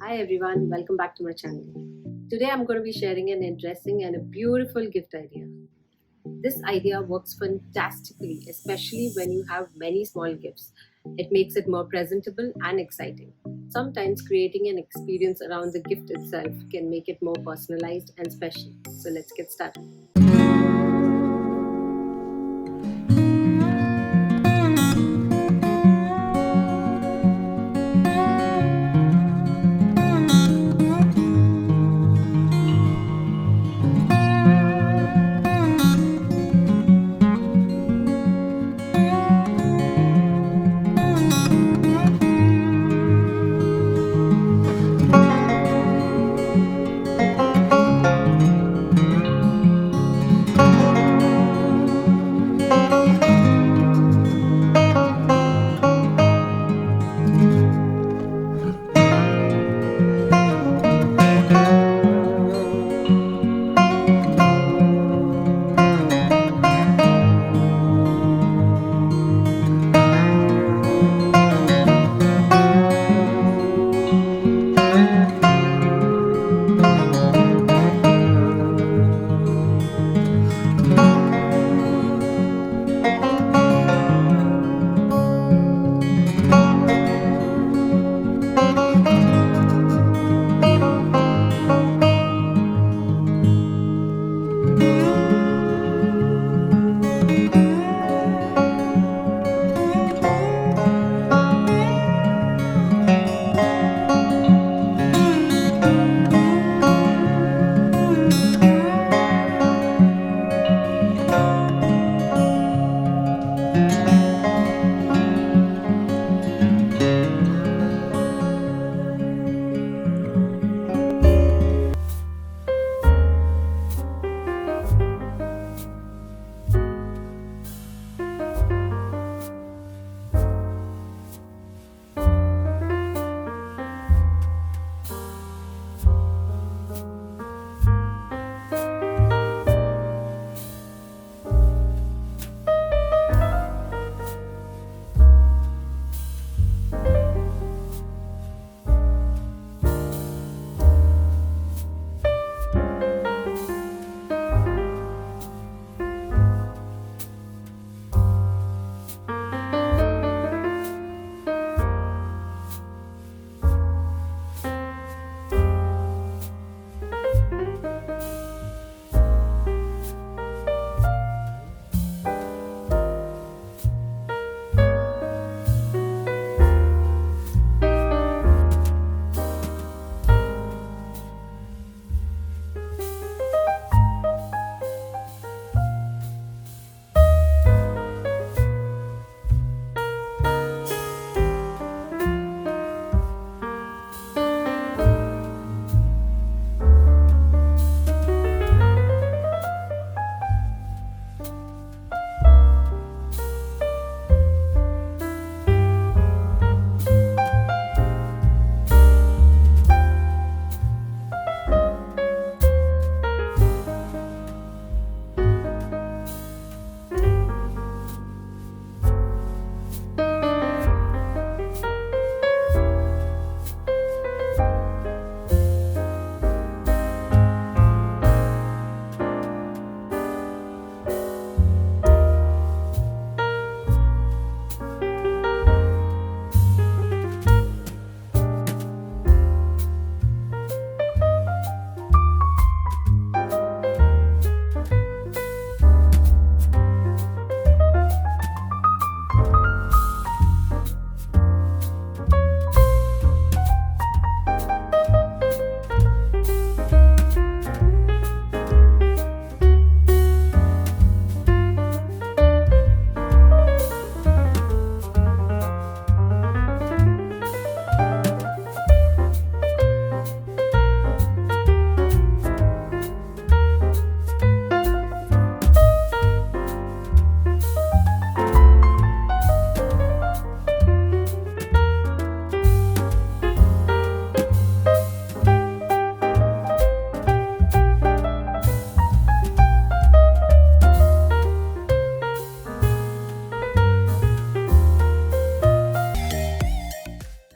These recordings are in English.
Hi everyone, welcome back to my channel. Today I'm going to be sharing an interesting and a beautiful gift idea. This idea works fantastically, especially when you have many small gifts. It makes it more presentable and exciting. Sometimes creating an experience around the gift itself can make it more personalized and special. So let's get started.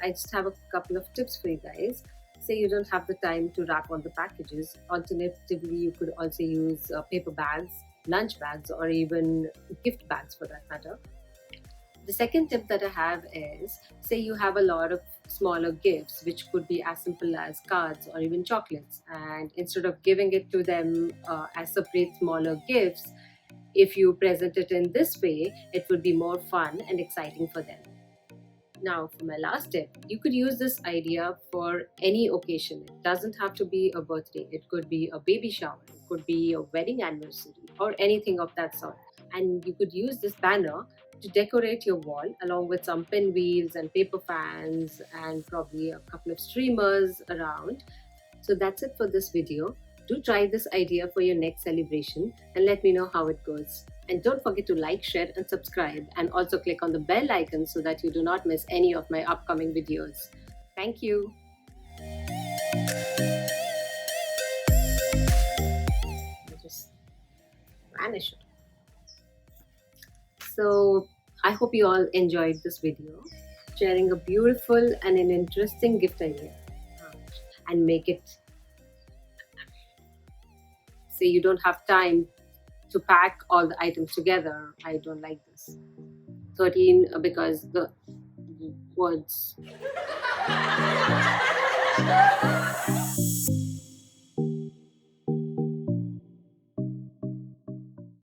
I just have a couple of tips for you guys. say you don't have the time to wrap all the packages. Alternatively, you could also use paper bags, lunch bags, or even gift bags for that matter. The second tip that I have is, say you have a lot of smaller gifts, which could be as simple as cards or even chocolates. And instead of giving it to them as separate smaller gifts, if you present it in this way, it would be more fun and exciting for them. Now, for my last tip, you could use this idea for any occasion. It doesn't have to be a birthday, it could be a baby shower, it could be a wedding anniversary, or anything of that sort. And you could use this banner to decorate your wall along with some pinwheels and paper fans and probably a couple of streamers around. So that's it for this video. Do try this idea for your next celebration and let me know how it goes. And don't forget to like, share, and subscribe, and also click on the bell icon so that you do not miss any of my upcoming videos. Thank you. Just vanish. So I hope you all enjoyed this video, sharing a beautiful and an interesting gift idea, and make it. Say you don't have time to pack all the items together. I don't like this. 13 because the words.